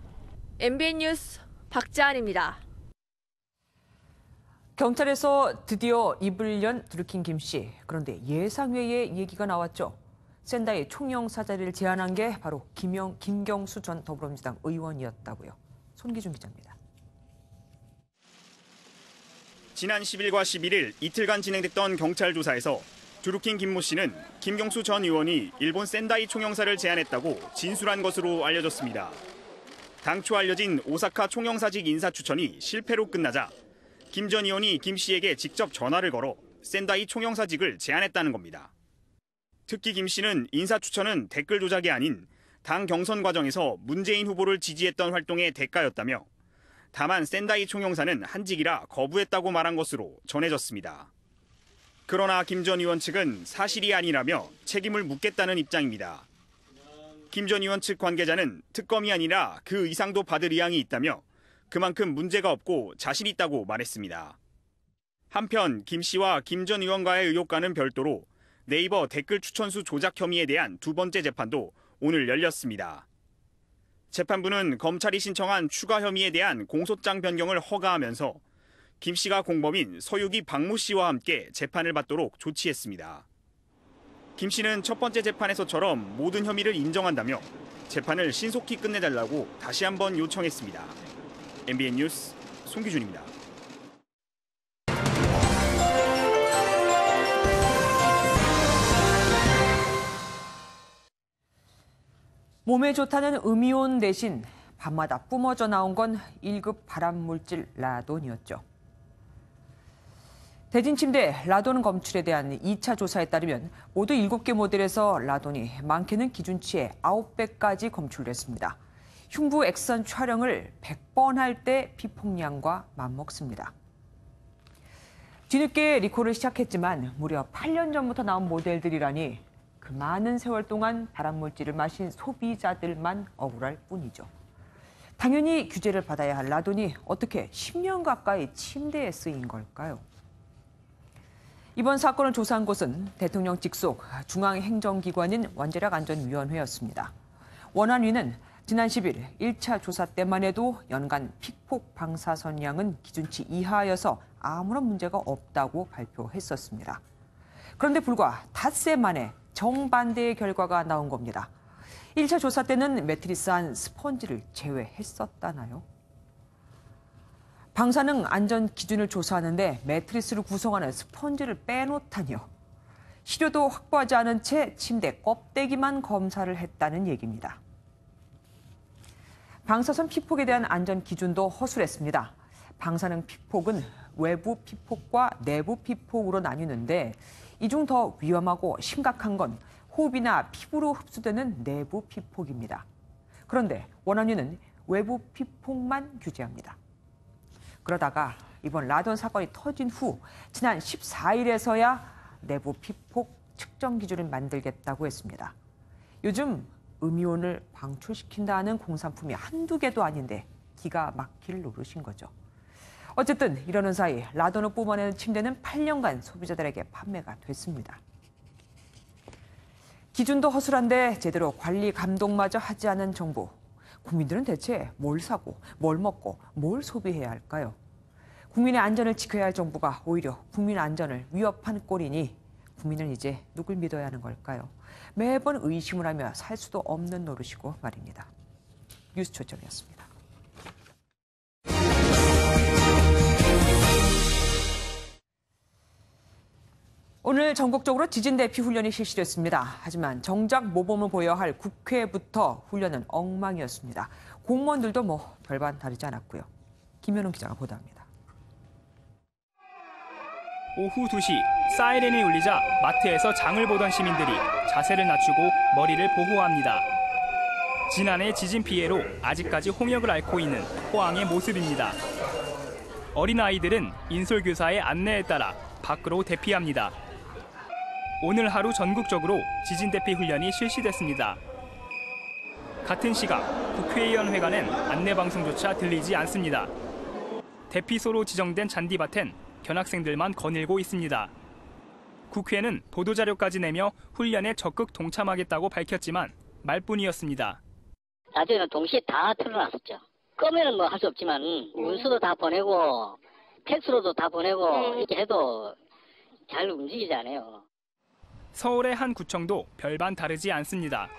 MBN 뉴스 박자한입니다. 경찰에서 드디어 입을 들킨 김 씨. 그런데 예상외의 얘기가 나왔죠. 샌다이 총영사 자리를 제안한 게 바로 김경수 전 더불어민주당 의원이었다고요. 손기준 기자입니다. 지난 10일과 11일 이틀간 진행됐던 경찰 조사에서 드루킨 김모 씨는 김경수 전 의원이 일본 샌다이 총영사를 제안했다고 진술한 것으로 알려졌습니다. 당초 알려진 오사카 총영사직 인사 추천이 실패로 끝나자 김 전 의원이 김 씨에게 직접 전화를 걸어 샌다이 총영사직을 제안했다는 겁니다. 특히 김 씨는 인사 추천은 댓글 조작이 아닌 당 경선 과정에서 문재인 후보를 지지했던 활동의 대가였다며 다만 샌다이 총영사는 한직이라 거부했다고 말한 것으로 전해졌습니다. 그러나 김 전 의원 측은 사실이 아니라며 책임을 묻겠다는 입장입니다. 김 전 의원 측 관계자는 특검이 아니라 그 이상도 받을 의향이 있다며 그만큼 문제가 없고 자신 있다고 말했습니다. 한편 김 씨와 김 전 의원과의 의혹과는 별도로 네이버 댓글 추천수 조작 혐의에 대한 두 번째 재판도 오늘 열렸습니다. 재판부는 검찰이 신청한 추가 혐의에 대한 공소장 변경을 허가하면서 김 씨가 공범인 서유기 박모 씨와 함께 재판을 받도록 조치했습니다. 김 씨는 첫 번째 재판에서처럼 모든 혐의를 인정한다며 재판을 신속히 끝내달라고 다시 한번 요청했습니다. MBN 뉴스 송기준입니다. 몸에 좋다는 음이온 대신 밤마다 뿜어져 나온 건 1급 발암물질 라돈이었죠. 대진침대 라돈 검출에 대한 2차 조사에 따르면 모두 7개 모델에서 라돈이 많게는 기준치의 9배까지 검출됐습니다. 흉부 엑선 촬영을 100번 할 때 피폭량과 맞먹습니다. 뒤늦게 리콜을 시작했지만 무려 8년 전부터 나온 모델들이라니 그 많은 세월 동안 발암물질을 마신 소비자들만 억울할 뿐이죠. 당연히 규제를 받아야 할 라돈이 어떻게 10년 가까이 침대에 쓰인 걸까요? 이번 사건을 조사한 곳은 대통령 직속 중앙행정기관인 원자력안전위원회였습니다. 원안위는 지난 10일 1차 조사 때만 해도 연간 픽폭 방사선량은 기준치 이하여서 아무런 문제가 없다고 발표했었습니다. 그런데 불과 닷새 만에 정반대의 결과가 나온 겁니다. 1차 조사 때는 매트리스 안 스펀지를 제외했었다나요? 방사능 안전 기준을 조사하는데 매트리스를 구성하는 스펀지를 빼놓다니요. 시료도 확보하지 않은 채 침대 껍데기만 검사를 했다는 얘기입니다. 방사선 피폭에 대한 안전 기준도 허술했습니다. 방사능 피폭은 외부 피폭과 내부 피폭으로 나뉘는데 이 중 더 위험하고 심각한 건 호흡이나 피부로 흡수되는 내부 피폭입니다. 그런데 원안위는 외부 피폭만 규제합니다. 그러다가 이번 라돈 사건이 터진 후 지난 14일에서야 내부 피폭 측정 기준을 만들겠다고 했습니다. 요즘 음이온을 방출시킨다는 공산품이 한두 개도 아닌데 기가 막힐 노릇인 거죠. 어쨌든 이러는 사이 라돈을 뿜어내는 침대는 8년간 소비자들에게 판매가 됐습니다. 기준도 허술한데 제대로 관리 감독마저 하지 않은 정부. 국민들은 대체 뭘 사고, 뭘 먹고, 뭘 소비해야 할까요? 국민의 안전을 지켜야 할 정부가 오히려 국민 안전을 위협한 꼴이니 국민은 이제 누굴 믿어야 하는 걸까요? 매번 의심을 하며 살 수도 없는 노릇이고 말입니다. 뉴스 초점이었습니다. 오늘 전국적으로 지진 대피 훈련이 실시됐습니다. 하지만 정작 모범을 보여야 할 국회부터 훈련은 엉망이었습니다. 공무원들도 별반 다르지 않았고요. 김현웅 기자가 보도합니다. 오후 2시 사이렌이 울리자 마트에서 장을 보던 시민들이 자세를 낮추고 머리를 보호합니다. 지난해 지진 피해로 아직까지 홍역을 앓고 있는 포항의 모습입니다. 어린아이들은 인솔교사의 안내에 따라 밖으로 대피합니다. 오늘 하루 전국적으로 지진 대피 훈련이 실시됐습니다. 같은 시각 국회의원회관엔 안내방송조차 들리지 않습니다. 대피소로 지정된 잔디밭엔 견학생들만 거닐고 있습니다. 국회는 보도자료까지 내며 훈련에 적극 동참하겠다고 밝혔지만 말뿐이었습니다. 나중에는 동시에 다 틀어놨었죠. 끄면은 할 수 없지만 문서도 다 보내고 팩스로도 다 보내고 이렇게 해도 잘 움직이지 않아요. 서울의 한 구청도 별반 다르지 않습니다.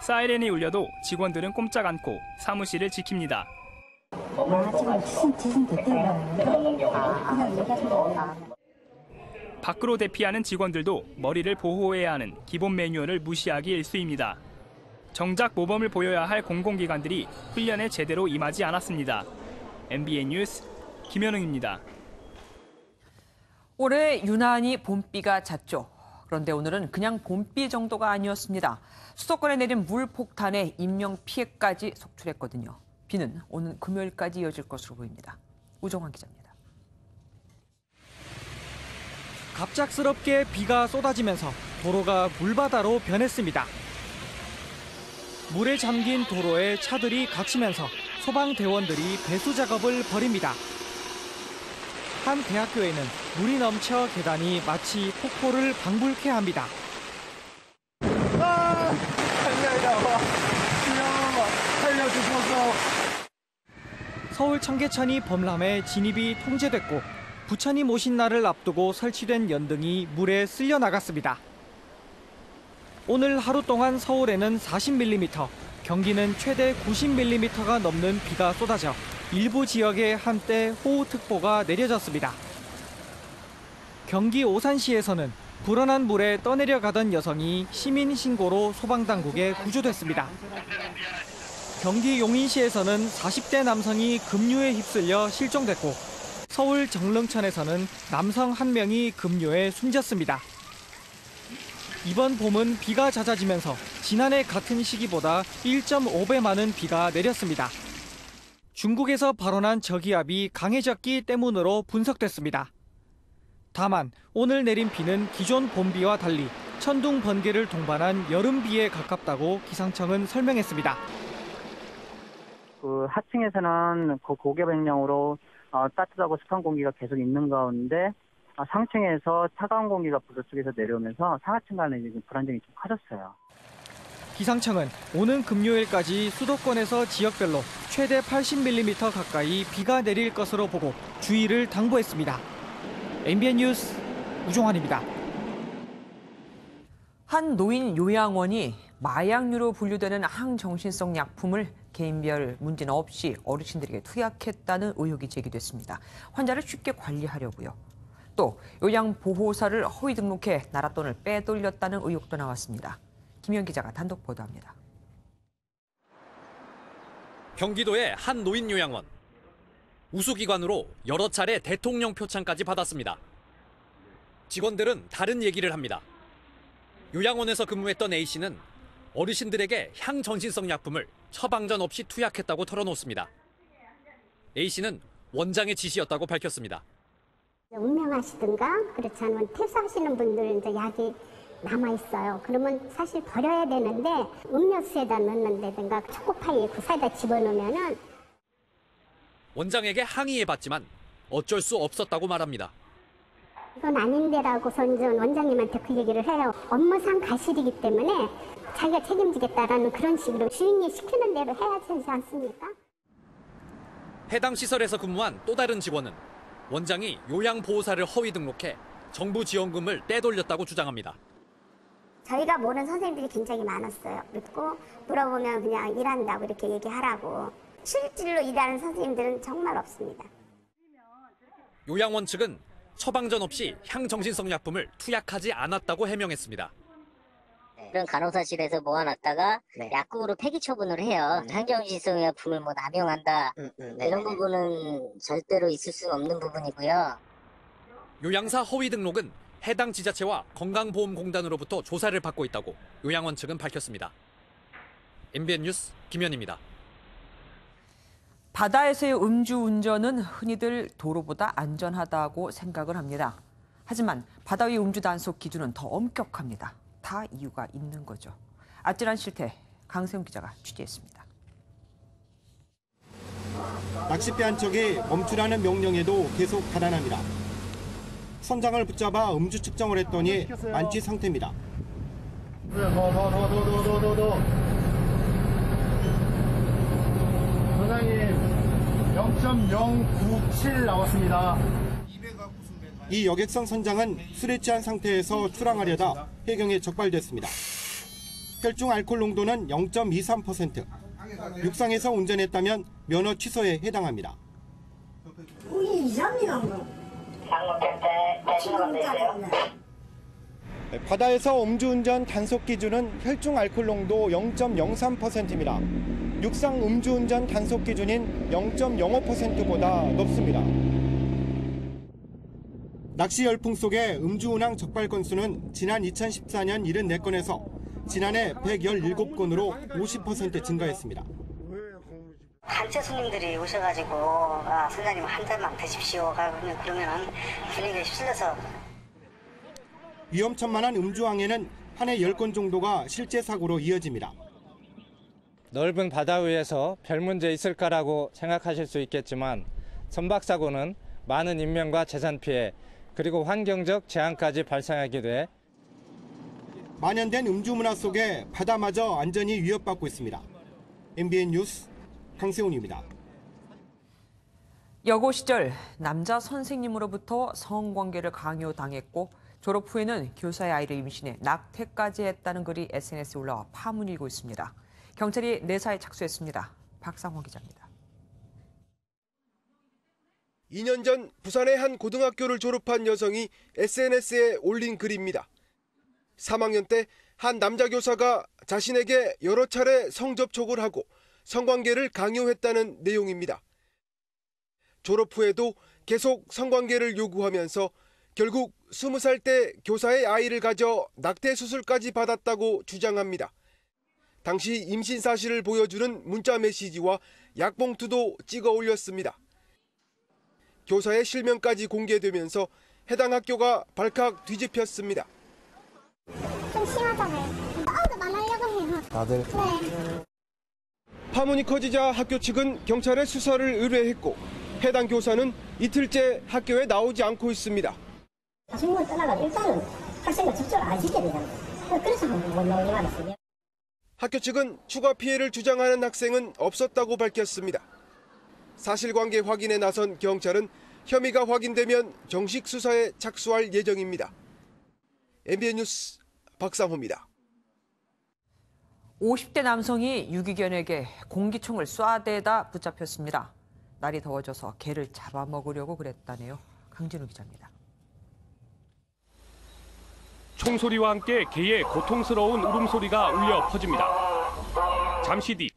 사이렌이 울려도 직원들은 꼼짝 않고 사무실을 지킵니다. 밖으로 대피하는 직원들도 머리를 보호해야 하는 기본 매뉴얼을 무시하기 일쑤입니다. 정작 모범을 보여야 할 공공기관들이 훈련에 제대로 임하지 않았습니다. MBN 뉴스 김현웅입니다. 올해 유난히 봄비가 잦죠. 그런데 오늘은 그냥 봄비 정도가 아니었습니다. 수도권에 내린 물폭탄에 인명피해까지 속출했거든요. 비는 오는 금요일까지 이어질 것으로 보입니다. 우정환 기자입니다. 갑작스럽게 비가 쏟아지면서 도로가 물바다로 변했습니다. 물에 잠긴 도로에 차들이 갇히면서 소방대원들이 배수 작업을 벌입니다. 한 대학교에는 물이 넘쳐 계단이 마치 폭포를 방불케 합니다. 살려주세요. 서울 청계천이 범람해 진입이 통제됐고 부처님 오신 날을 앞두고 설치된 연등이 물에 쓸려 나갔습니다. 오늘 하루 동안 서울에는 40mm, 경기는 최대 90mm가 넘는 비가 쏟아져 일부 지역에 한때 호우특보가 내려졌습니다. 경기 오산시에서는 불어난 물에 떠내려가던 여성이 시민 신고로 소방당국에 구조됐습니다. 경기 용인시에서는 40대 남성이 급류에 휩쓸려 실종됐고 서울 정릉천에서는 남성 1명이 급류에 숨졌습니다. 이번 봄은 비가 잦아지면서 지난해 같은 시기보다 1.5배 많은 비가 내렸습니다. 중국에서 발원한 저기압이 강해졌기 때문으로 분석됐습니다. 다만 오늘 내린 비는 기존 봄비와 달리 천둥 번개를 동반한 여름비에 가깝다고 기상청은 설명했습니다. 하층에서는 고기압 영향으로 따뜻하고 습한 공기가 계속 있는 가운데 상층에서 차가운 공기가 부도 쪽에서 내려오면서 상하층 간의 불안정이 좀 커졌어요. 기상청은 오는 금요일까지 수도권에서 지역별로 최대 80mm 가까이 비가 내릴 것으로 보고 주의를 당부했습니다. MBN 뉴스 우종환입니다. 한 노인 요양원이 마약류로 분류되는 항정신성 약품을 개인별 문제는 없이 어르신들에게 투약했다는 의혹이 제기됐습니다. 환자를 쉽게 관리하려고요. 또 요양보호사를 허위 등록해 나라 돈을 빼돌렸다는 의혹도 나왔습니다. 김현 기자가 단독 보도합니다. 경기도의 한 노인 요양원. 우수기관으로 여러 차례 대통령 표창까지 받았습니다. 직원들은 다른 얘기를 합니다. 요양원에서 근무했던 A씨는 어르신들에게 향정신성 약품을 처방전 없이 투약했다고 털어놓습니다. A씨는 원장의 지시였다고 밝혔습니다. 운명하시든가 그렇지 않으면 퇴소하시는 분들 이제 약이 남아있어요. 그러면 사실 버려야 되는데 음료수에다 넣는다든가 초코파이에 그 사이다 집어넣으면은 원장에게 항의해봤지만 어쩔 수 없었다고 말합니다. 이건 아닌데라고서 이제 원장님한테 그 얘기를 해요. 업무상 과실이기 때문에 자기가 책임지겠다라는 그런 식으로 주인이 시키는 대로 해야 되지 않습니까? 해당 시설에서 근무한 또 다른 직원은 원장이 요양보호사를 허위 등록해 정부 지원금을 떼돌렸다고 주장합니다. 저희가 모르는 선생님들이 굉장히 많았어요. 그리고 물어보면 그냥 일한다고 이렇게 얘기하라고. 실질로 일하는 선생님들은 정말 없습니다. 요양원 측은 처방전 없이 향정신성 약품을 투약하지 않았다고 해명했습니다. 그런 간호사실에서 모아놨다가 약국으로 폐기 처분을 해요. 향정신성 약품을 남용한다. 이런 부분은 절대로 있을 수 없는 부분이고요. 요양사 허위 등록은 해당 지자체와 건강보험공단으로부터 조사를 받고 있다고 요양원 측은 밝혔습니다. MBN 뉴스 김현입니다. 바다에서의 음주운전은 흔히들 도로보다 안전하다고 생각을 합니다. 하지만 바다 위 음주 단속 기준은 더 엄격합니다. 다 이유가 있는 거죠. 아찔한 실태 강세훈 기자가 취재했습니다. 낚싯배 한 척이 멈추라는 명령에도 계속 달아납니다. 선장을 붙잡아 음주 측정을 했더니 만취 상태입니다. 선장님 0.097 나왔습니다. 이 여객선 선장은 술에 취한 상태에서 출항하려다 해경에 적발됐습니다. 혈중 알코올 농도는 0.23%. 육상에서 운전했다면 면허 취소에 해당합니다. 바다에서 음주운전 단속 기준은 혈중 알코올 농도 0.03%입니다. 육상 음주운전 단속 기준인 0.05%보다 높습니다. 낚시 열풍 속에 음주운항 적발 건수는 지난 2014년 74건에서 지난해 117건으로 50% 증가했습니다. 단체 손님들이 오셔가지고 선장님 한 잔만 드십시오. 그러면 분위기에 휩쓸려서. 위험천만한 음주항해는 한 해 10건 정도가 실제 사고로 이어집니다. 넓은 바다 위에서 별 문제 있을까라고 생각하실 수 있겠지만 선박사고는 많은 인명과 재산 피해 그리고 환경적 재앙까지 발생하게 돼 만연된 음주 문화 속에 바다마저 안전이 위협받고 있습니다. MBN 뉴스 강세훈입니다. 여고 시절 남자 선생님으로부터 성관계를 강요당했고 졸업 후에는 교사의 아이를 임신해 낙태까지 했다는 글이 SNS에 올라와 파문이 일고 있습니다. 경찰이 내사에 착수했습니다. 박상호 기자입니다. 2년 전 부산의 한 고등학교를 졸업한 여성이 SNS에 올린 글입니다. 3학년 때 한 남자 교사가 자신에게 여러 차례 성접촉을 하고 성관계를 강요했다는 내용입니다. 졸업 후에도 계속 성관계를 요구하면서 결국 20살 때 교사의 아이를 가져 낙태 수술까지 받았다고 주장합니다. 당시 임신 사실을 보여주는 문자 메시지와 약봉투도 찍어 올렸습니다. 교사의 실명까지 공개되면서 해당 학교가 발칵 뒤집혔습니다. 좀 심하잖아요. 그만하려고 해요. 다들? 네. 파문이 커지자 학교 측은 경찰에 수사를 의뢰했고 해당 교사는 이틀째 학교에 나오지 않고 있습니다. 자신을 떠나가지고 일단은 학생과 접촉을 안 시켜야 되잖아요. 그래서 못 나오게 말했어요. 학교 측은 추가 피해를 주장하는 학생은 없었다고 밝혔습니다. 사실관계 확인에 나선 경찰은 혐의가 확인되면 정식 수사에 착수할 예정입니다. MBN 뉴스 박상호입니다. 50대 남성이 유기견에게 공기총을 쏴대다 붙잡혔습니다. 날이 더워져서 개를 잡아먹으려고 그랬다네요. 강진우 기자입니다. 총소리와 함께 개의 고통스러운 울음소리가 울려 퍼집니다. 잠시 뒤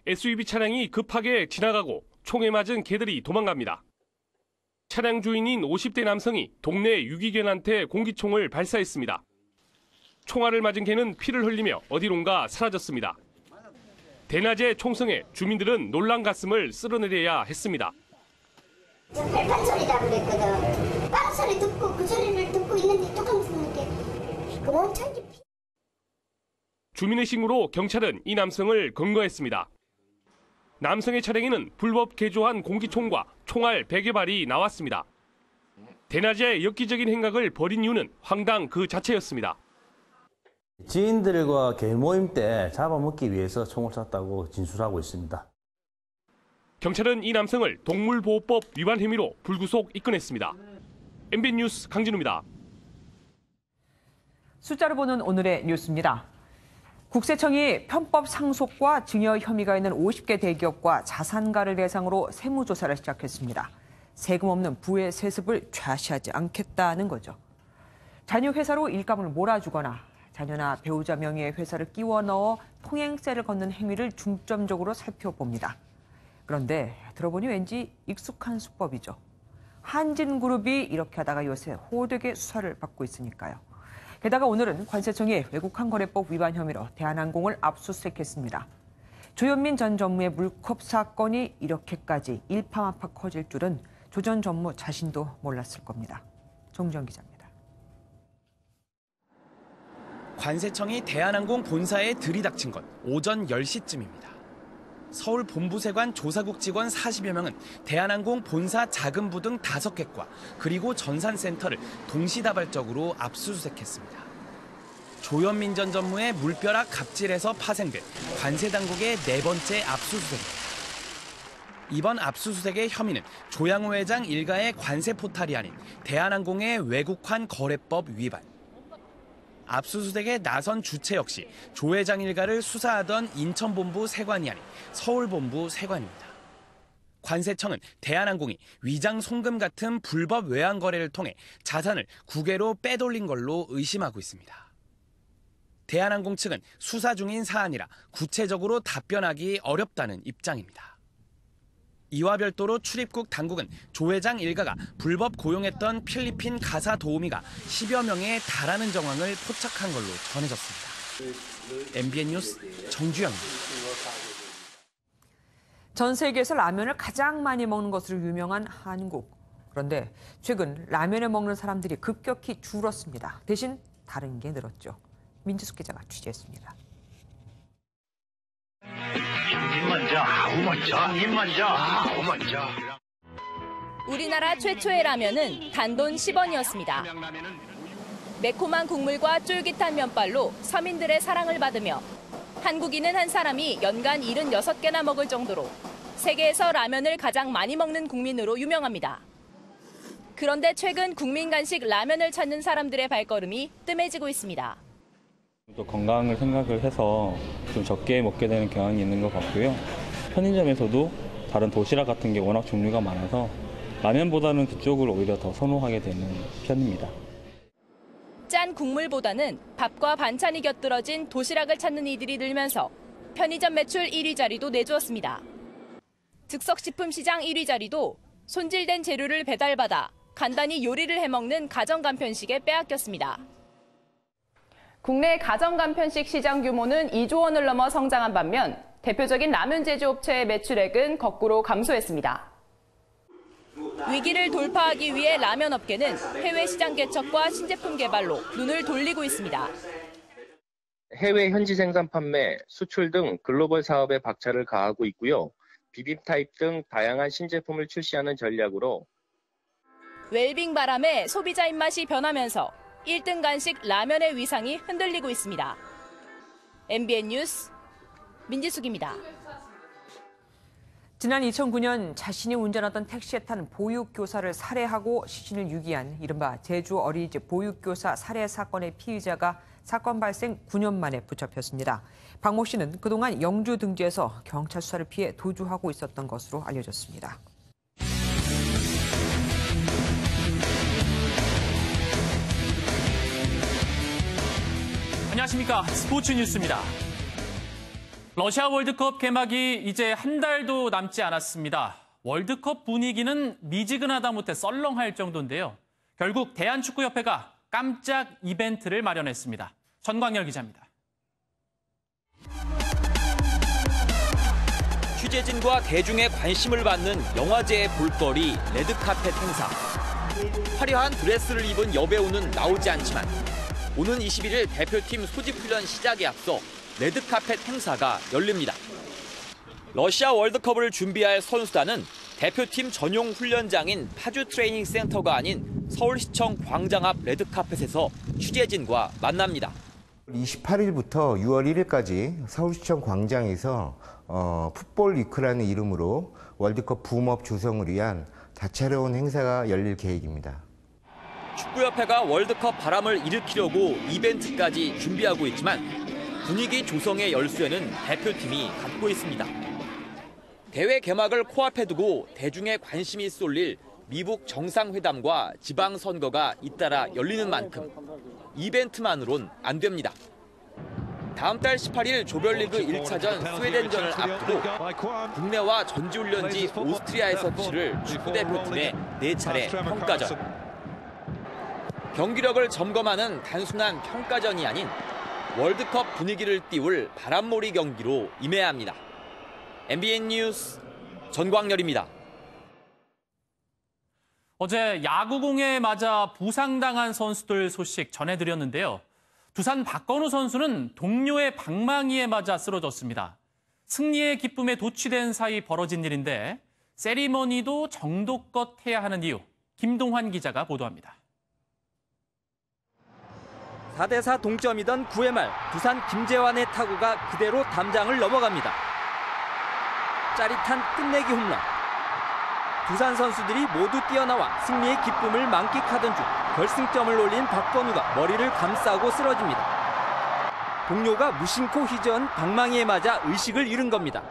SUV 차량이 급하게 지나가고 총에 맞은 개들이 도망갑니다. 차량 주인인 50대 남성이 동네 유기견한테 공기총을 발사했습니다. 총알을 맞은 개는 피를 흘리며 어디론가 사라졌습니다. 대낮에 총성에 주민들은 놀란 가슴을 쓸어내려야 했습니다. 발판 소리라고 그랬거든. 빠른 소리 듣고 그 소리를 듣고 있는데 조금 이렇게 멈춰지. 주민의 신고로 경찰은 이 남성을 검거했습니다. 남성의 차량에는 불법 개조한 공기총과 총알 100여 발이 나왔습니다. 대낮에 엽기적인 행각을 벌인 이유는 황당 그 자체였습니다. 지인들과 개모임 때 잡아먹기 위해서 총을 쐈다고 진술하고 있습니다. 경찰은 이 남성을 동물보호법 위반 혐의로 불구속 입건했습니다. MBN 뉴스 강진우입니다. 숫자로 보는 오늘의 뉴스입니다. 국세청이 편법 상속과 증여 혐의가 있는 50개 대기업과 자산가를 대상으로 세무조사를 시작했습니다. 세금 없는 부의 세습을 좌시하지 않겠다는 거죠. 자녀 회사로 일감을 몰아주거나 자녀나 배우자 명의의 회사를 끼워 넣어 통행세를 걷는 행위를 중점적으로 살펴봅니다. 그런데 들어보니 왠지 익숙한 수법이죠. 한진그룹이 이렇게 하다가 요새 호되게 수사를 받고 있으니까요. 게다가 오늘은 관세청이 외국환거래법 위반 혐의로 대한항공을 압수수색했습니다. 조현민 전 전무의 물컵 사건이 이렇게까지 일파만파 커질 줄은 조 전 전무 자신도 몰랐을 겁니다. 정주영 기자입니다. 관세청이 대한항공 본사에 들이닥친 건 오전 10시쯤입니다. 서울 본부세관 조사국 직원 40여 명은 대한항공 본사 자금부 등 5객과 그리고 전산센터를 동시다발적으로 압수수색했습니다. 조현민 전 전무의 물벼락 갑질에서 파생된 관세당국의 4번째 압수수색입니다. 이번 압수수색의 혐의는 조양호 회장 일가의 관세 포탈이 아닌 대한항공의 외국환 거래법 위반. 압수수색에 나선 주체 역시 조 회장 일가를 수사하던 인천본부 세관이 아닌 서울본부 세관입니다. 관세청은 대한항공이 위장 송금 같은 불법 외환 거래를 통해 자산을 국외로 빼돌린 걸로 의심하고 있습니다. 대한항공 측은 수사 중인 사안이라 구체적으로 답변하기 어렵다는 입장입니다. 이와 별도로 출입국 당국은 조 회장 일가가 불법 고용했던 필리핀 가사 도우미가 10여 명에 달하는 정황을 포착한 걸로 전해졌습니다. MBN 뉴스 정주영입니다. 전 세계에서 라면을 가장 많이 먹는 것으로 유명한 한국. 그런데 최근 라면을 먹는 사람들이 급격히 줄었습니다. 대신 다른 게 늘었죠. 민지숙 기자가 취재했습니다. 우리나라 최초의 라면은 단돈 10원이었습니다. 매콤한 국물과 쫄깃한 면발로 서민들의 사랑을 받으며 한국인은 한 사람이 연간 76개나 먹을 정도로 세계에서 라면을 가장 많이 먹는 국민으로 유명합니다. 그런데 최근 국민 간식 라면을 찾는 사람들의 발걸음이 뜸해지고 있습니다. 또 건강을 생각을 해서 좀 적게 먹게 되는 경향이 있는 것 같고요. 편의점에서도 다른 도시락 같은 게 워낙 종류가 많아서 라면보다는 그쪽을 오히려 더 선호하게 되는 편입니다. 짠 국물보다는 밥과 반찬이 곁들어진 도시락을 찾는 이들이 늘면서 편의점 매출 1위 자리도 내주었습니다. 즉석식품 시장 1위 자리도 손질된 재료를 배달받아 간단히 요리를 해먹는 가정간편식에 빼앗겼습니다. 국내 가정간편식 시장 규모는 2조 원을 넘어 성장한 반면 대표적인 라면 제조업체의 매출액은 거꾸로 감소했습니다. 위기를 돌파하기 위해 라면 업계는 해외 시장 개척과 신제품 개발로 눈을 돌리고 있습니다. 해외 현지 생산 판매, 수출 등 글로벌 사업에 박차를 가하고 있고요. 비빔 타입 등 다양한 신제품을 출시하는 전략으로 웰빙 바람에 소비자 입맛이 변하면서 1등 간식 라면의 위상이 흔들리고 있습니다. MBN 뉴스 민지숙입니다. 지난 2009년 자신이 운전하던 택시에 탄 보육교사를 살해하고 시신을 유기한 이른바 제주 어린이집 보육교사 살해 사건의 피의자가 사건 발생 9년 만에 붙잡혔습니다. 박 모 씨는 그동안 영주 등지에서 경찰 수사를 피해 도주하고 있었던 것으로 알려졌습니다. 안녕하십니까. 스포츠 뉴스입니다. 러시아 월드컵 개막이 이제 한 달도 남지 않았습니다. 월드컵 분위기는 미지근하다 못해 썰렁할 정도인데요. 결국 대한축구협회가 깜짝 이벤트를 마련했습니다. 전광열 기자입니다. 취재진과 대중의 관심을 받는 영화제의 볼거리 레드카펫 행사. 화려한 드레스를 입은 여배우는 나오지 않지만 오는 21일 대표팀 소집훈련 시작에 앞서 레드카펫 행사가 열립니다. 러시아 월드컵을 준비할 선수단은 대표팀 전용 훈련장인 파주 트레이닝 센터가 아닌 서울시청 광장 앞 레드카펫에서 취재진과 만납니다. 28일부터 6월 1일까지 서울시청 광장에서 풋볼 위크라는 이름으로 월드컵 붐업 조성을 위한 다채로운 행사가 열릴 계획입니다. 축구협회가 월드컵 바람을 일으키려고 이벤트까지 준비하고 있지만 분위기 조성의 열쇠는 대표팀이 갖고 있습니다. 대회 개막을 코앞에 두고 대중의 관심이 쏠릴 미북 정상회담과 지방선거가 잇따라 열리는 만큼 이벤트만으론 안 됩니다. 다음 달 18일 조별리그 1차전 스웨덴전을 앞두고 국내와 전지훈련지 오스트리아에서 치를 축구대표팀의 4차례 평가전. 경기력을 점검하는 단순한 평가전이 아닌 월드컵 분위기를 띄울 바람몰이 경기로 임해야 합니다. MBN 뉴스 전광열입니다. 어제 야구공에 맞아 부상당한 선수들 소식 전해드렸는데요. 두산 박건우 선수는 동료의 방망이에 맞아 쓰러졌습니다. 승리의 기쁨에 도취된 사이 벌어진 일인데 세리머니도 정도껏 해야 하는 이유, 김동환 기자가 보도합니다. 4대4 동점이던 9회 말 두산 김재환의 타구가 그대로 담장을 넘어갑니다. 짜릿한 끝내기 홈런. 두산 선수들이 모두 뛰어나와 승리의 기쁨을 만끽하던 중 결승점을 올린 박건우가 머리를 감싸고 쓰러집니다. 동료가 무심코 휘저은 방망이에 맞아 의식을 잃은 겁니다.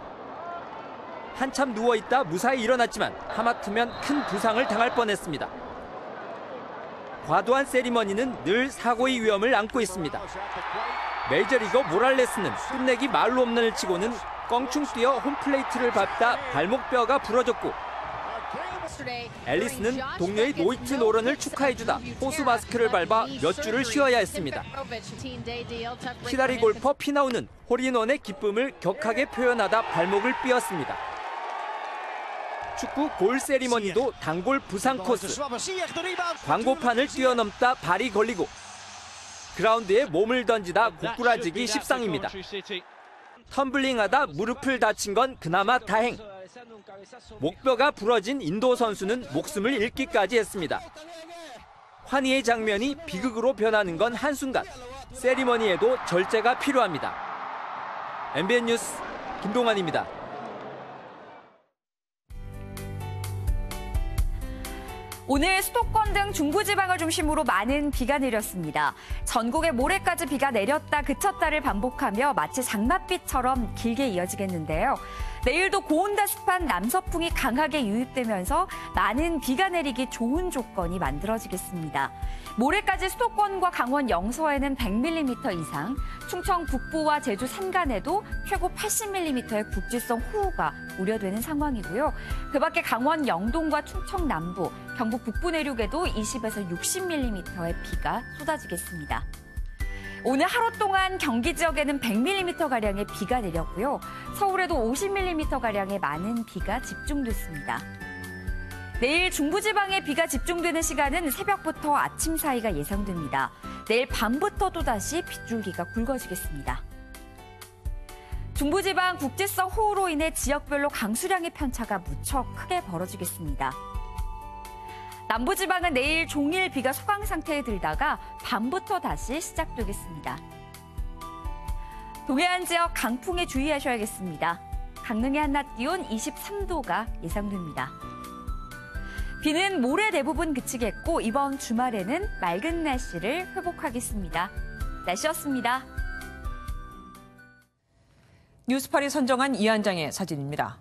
한참 누워있다 무사히 일어났지만 하마터면 큰 부상을 당할 뻔했습니다. 과도한 세리머니는 늘 사고의 위험을 안고 있습니다. 메이저리거 모랄레스는 끝내기 말로 홈런을 치고는 껑충 뛰어 홈플레이트를 밟다 발목뼈가 부러졌고 앨리스는 동료의 노히트 노런을 축하해주다 호수 마스크를 밟아 몇 주를 쉬어야 했습니다. 키다리 골퍼 피나우는 홀인원의 기쁨을 격하게 표현하다 발목을 삐었습니다. 축구 골 세리머니도 단골 부상 코스. 광고판을 뛰어넘다 발이 걸리고 그라운드에 몸을 던지다 고꾸라지기 십상입니다. 텀블링하다 무릎을 다친 건 그나마 다행. 목뼈가 부러진 인도 선수는 목숨을 잃기까지 했습니다. 환희의 장면이 비극으로 변하는 건 한순간. 세리머니에도 절제가 필요합니다. MBN 뉴스 김동환입니다. 오늘 수도권 등 중부지방을 중심으로 많은 비가 내렸습니다. 전국에 모레까지 비가 내렸다 그쳤다를 반복하며 마치 장맛비처럼 길게 이어지겠는데요. 내일도 고온다습한 남서풍이 강하게 유입되면서 많은 비가 내리기 좋은 조건이 만들어지겠습니다. 모레까지 수도권과 강원 영서에는 100mm 이상, 충청 북부와 제주 산간에도 최고 80mm의 국지성 호우가 우려되는 상황이고요. 그 밖에 강원 영동과 충청 남부, 경북 북부 내륙에도 20에서 60mm의 비가 쏟아지겠습니다. 오늘 하루 동안 경기 지역에는 100mm가량의 비가 내렸고요. 서울에도 50mm가량의 많은 비가 집중됐습니다. 내일 중부지방에 비가 집중되는 시간은 새벽부터 아침 사이가 예상됩니다. 내일 밤부터 또다시 빗줄기가 굵어지겠습니다. 중부지방 국지성 호우로 인해 지역별로 강수량의 편차가 무척 크게 벌어지겠습니다. 남부지방은 내일 종일 비가 소강 상태에 들다가 밤부터 다시 시작되겠습니다. 동해안 지역 강풍에 주의하셔야겠습니다. 강릉의 한낮 기온 23도가 예상됩니다. 비는 모레 대부분 그치겠고 이번 주말에는 맑은 날씨를 회복하겠습니다. 날씨였습니다. 뉴스팔이 선정한 이 한 장의 사진입니다.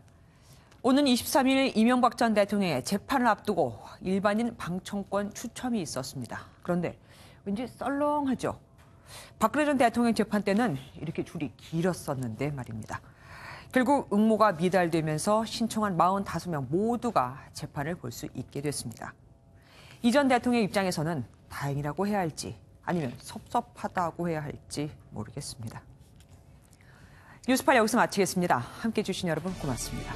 오는 23일 이명박 전 대통령의 재판을 앞두고 일반인 방청권 추첨이 있었습니다. 그런데 왠지 썰렁하죠. 박근혜 전 대통령 재판 때는 이렇게 줄이 길었었는데 말입니다. 결국 응모가 미달되면서 신청한 45명 모두가 재판을 볼 수 있게 됐습니다. 이 전 대통령 입장에서는 다행이라고 해야 할지 아니면 섭섭하다고 해야 할지 모르겠습니다. 뉴스팔 여기서 마치겠습니다. 함께해 주신 여러분 고맙습니다.